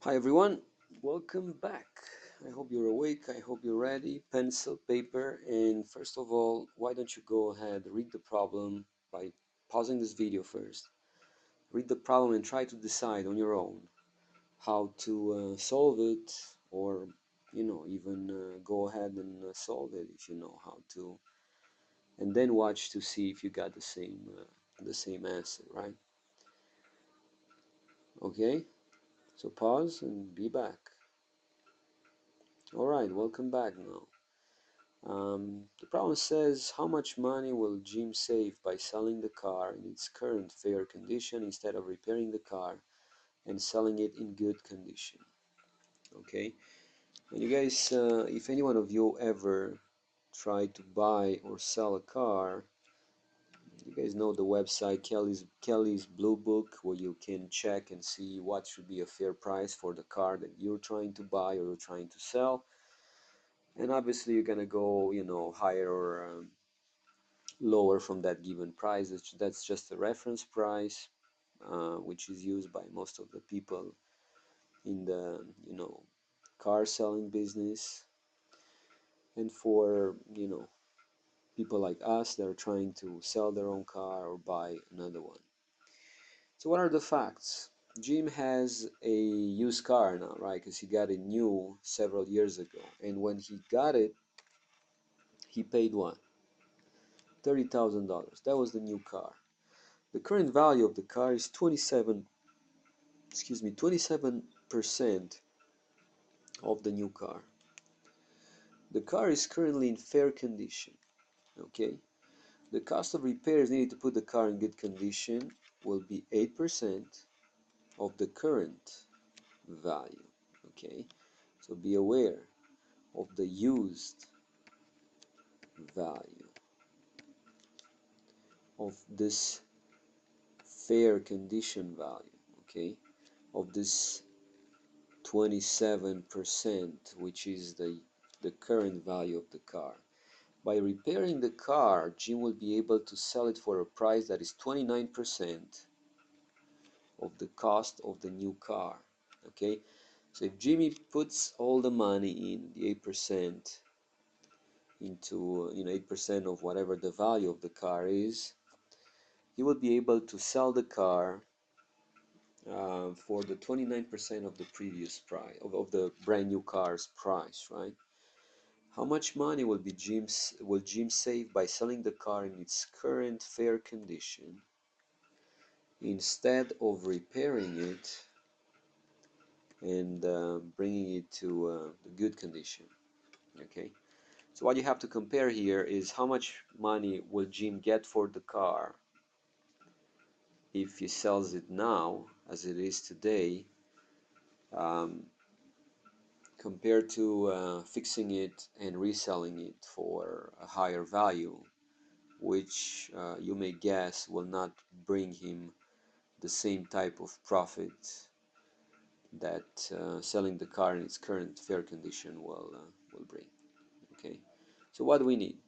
Hi everyone, welcome back. I hope you're awake, I hope you're ready, pencil, paper, and first of all, why don't you go ahead, read the problem by pausing this video first. Read the problem and try to decide on your own how to solve it, or even go ahead and solve it if you know how to, and then watch to see if you got the same answer, right? Okay, so pause and be back. All right, welcome back now. The problem says, how much money will Jim save by selling the car in its current fair condition instead of repairing the car and selling it in good condition? Okay, and you guys, if any one of you ever tried to buy or sell a car, you guys know the website Kelly's Blue Book, where you can check and see what should be a fair price for the car that you're trying to buy or you're trying to sell. And obviously, you're gonna go, higher or lower from that given price. That's just a reference price, which is used by most of the people in the car selling business, and for people like us that are trying to sell their own car or buy another one. So what are the facts? Jim has a used car now, right? Because he got it new several years ago, and when he got it, he paid what? $30,000. That was the new car. The current value of the car is 27% of the new car. The car is currently in fair condition. Okay, the cost of repairs needed to put the car in good condition will be 8% of the current value. Okay, so be aware of the used value of this fair condition value. Okay, of this 27%, which is the current value of the car. By repairing the car, Jim will be able to sell it for a price that is 29% of the cost of the new car. Okay, so if Jimmy puts all the money in, the 8% into 8% of whatever the value of the car is, he will be able to sell the car for the 29% of the previous price of the brand new car's price, right? How much money will Jim save by selling the car in its current fair condition instead of repairing it and bringing it to the good condition? Okay, so what you have to compare here is how much money will Jim get for the car if he sells it now as it is today, um, compared to fixing it and reselling it for a higher value, which you may guess will not bring him the same type of profit that selling the car in its current fair condition will bring. Okay, so what do we need?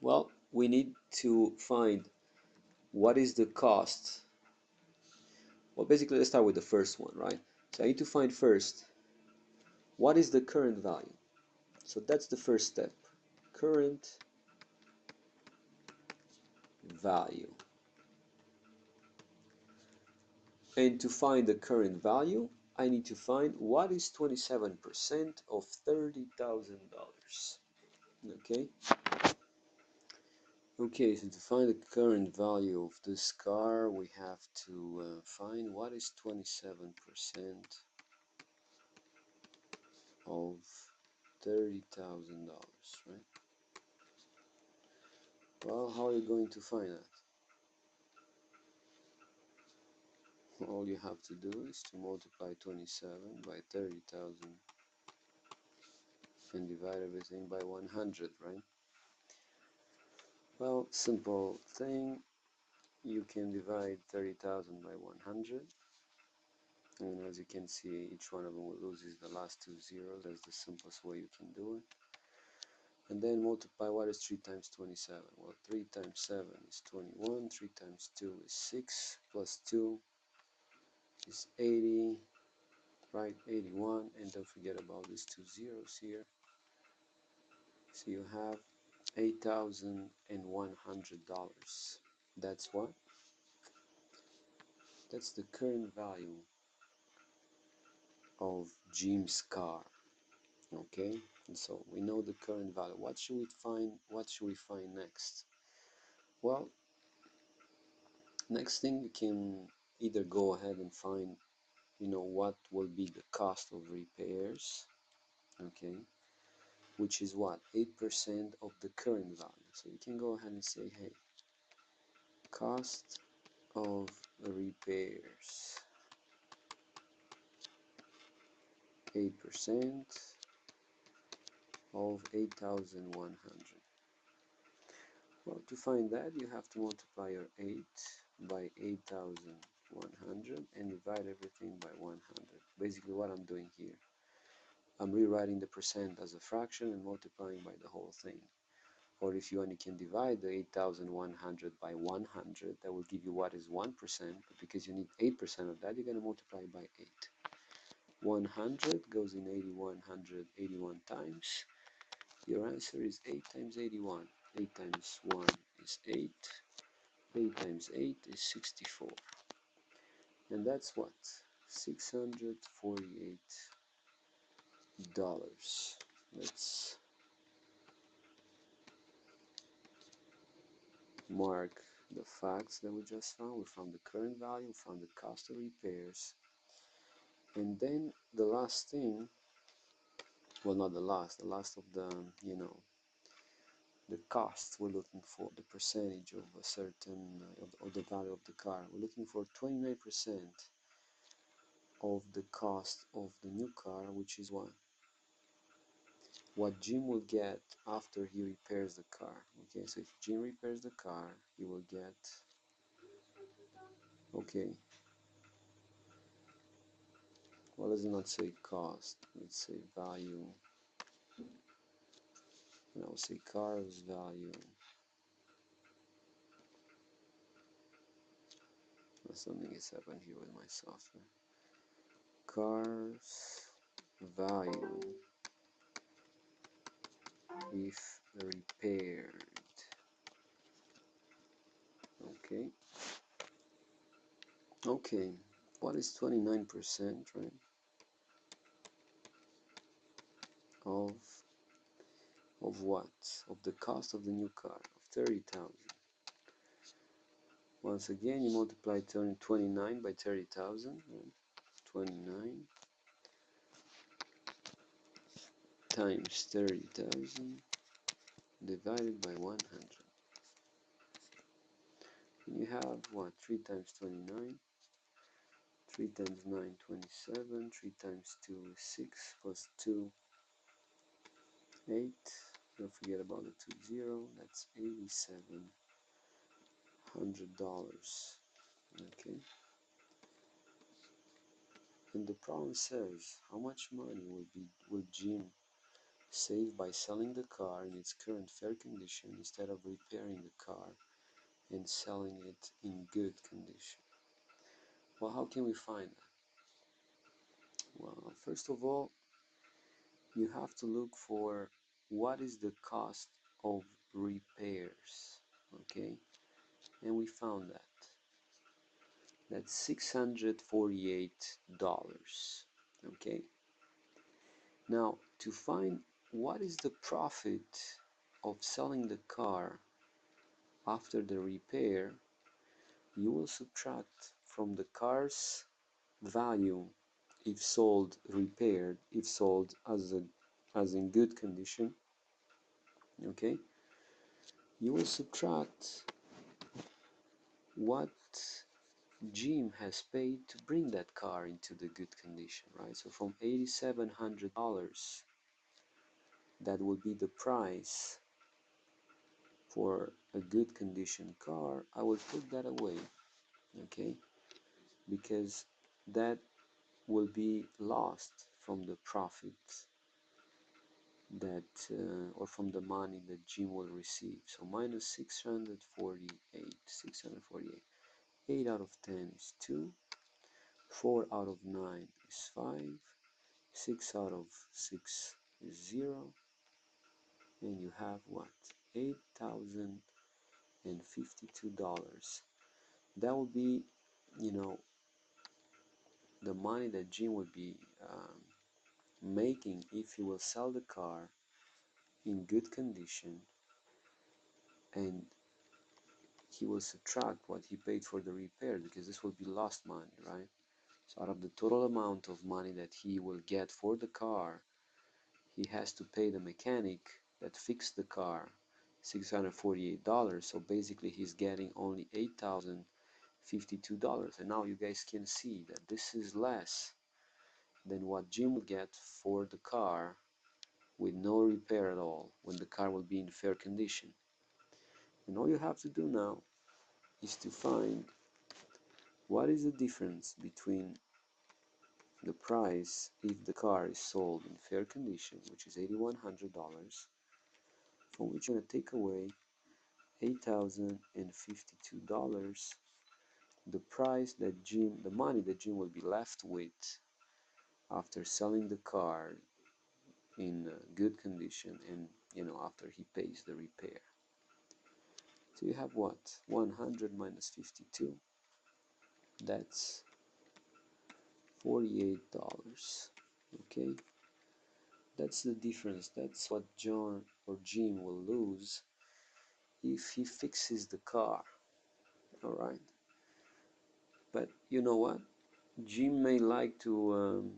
Well, we need to find what is the cost. Well, basically, let's start with the first one, right? So I need to find first what is the current value. So that's the first step. Current value. And to find the current value, I need to find what is 27% of $30,000. Okay. Okay, so to find the current value of this car, we have to find what is 27% of $30,000, right? Well, how are you going to find that? All you have to do is to multiply 27 by 30,000 and divide everything by 100, right? Well, simple thing, you can divide 30,000 by 100, and as you can see, each one of them loses the last two zeros. That's the simplest way you can do it. And then multiply, what is 3 times 27? Well, 3 times 7 is 21, 3 times 2 is 6, plus 2 is 80, Right, 81, and don't forget about these two zeros here. So you have $8,100. That's what? That's the current value of Jim's car. Okay, and so we know the current value. What should we find? What should we find next? Well, next thing we can either go ahead and find, what will be the cost of repairs. Okay, which is what? 8% of the current value. So you can go ahead and say, hey, cost of repairs, 8% of 8,100. Well, to find that, you have to multiply your 8 by 8,100 and divide everything by 100. Basically what I'm doing here, I'm rewriting the percent as a fraction and multiplying by the whole thing. Or if you want, you can divide the 8,100 by 100. That will give you what is 1%, but because you need 8% of that, you're going to multiply by 8. 100 goes in 81 times. Your answer is 8 times 81. 8 times 1 is 8. 8 times 8 is 64. And that's what? $648. Let's mark the facts that we just found. We found the current value, we found the cost of repairs. And then the last thing, well, not the last of the, the cost we're looking for, the percentage of a certain, of the value of the car. We're looking for 29% of the cost of the new car, which is what Jim will get after he repairs the car. Okay, so if Jim repairs the car, he will get, okay, well, let's not say cost, let's say value, and I'll say car's value. Something is happening here with my software. Car's value if repaired. Okay. Okay. What is 29%, right? Of what? Of the cost of the new car, of 30,000. Once again, you multiply 29 by 30,000. Right? 29 times 30,000 divided by 100. And you have what? 3 times 29. 3 times 9, 27. 3 times 2 is 6. Plus 2, 8. Don't forget about the 2 0. That's $8,700. Okay. And the problem says, how much money will Jim save by selling the car in its current fair condition instead of repairing the car and selling it in good condition? Well, how can we find that? Well, first of all, you have to look for what is the cost of repairs. Okay, and we found that. That's $648. Okay, now to find what is the profit of selling the car after the repair, you will subtract from the car's value if sold repaired, if sold as in good condition. Okay, you will subtract what Jim has paid to bring that car into the good condition, right? So from $8,700, that would be the price for a good condition car. I will put that away, okay, because that will be lost from the profit that or from the money that Jim will receive. So minus 648. 8 out of 10 is 2. 4 out of 9 is 5, 6 out of 6 is 0, and you have what? $8,052. That would be, you know, the money that Jim would be making if he will sell the car in good condition, and he will subtract what he paid for the repair, because this will be lost money, right? So out of the total amount of money that he will get for the car, he has to pay the mechanic that fixed the car $648. So basically he's getting only $8,052. And now you guys can see that this is less than what Jim will get for the car with no repair at all, when the car will be in fair condition. And all you have to do now is to find what is the difference between the price if the car is sold in fair condition, which is $8,100, from which you're going to take away $8,052, the price that the money that Jim will be left with after selling the car in good condition, and after he pays the repair. So you have what? 100 minus 52, that's $48. Okay, that's the difference. That's what John or Jim will lose if he fixes the car. All right, but you know what? Jim may like to,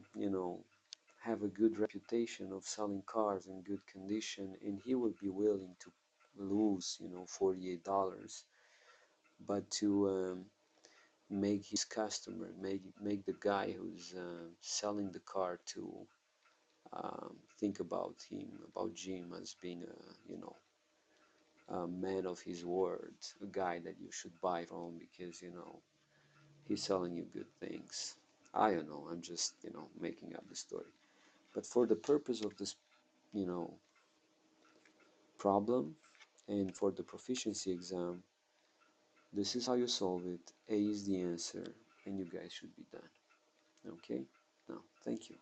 have a good reputation of selling cars in good condition, and he will be willing to lose, $48. But to make his customer, make the guy who's selling the car to think about Jim as being a man of his word, a guy that you should buy from because he's selling you good things. I don't know. I'm just making up the story. But for the purpose of this problem and for the proficiency exam, this is how you solve it. A is the answer, and you guys should be done. Okay? Now, thank you.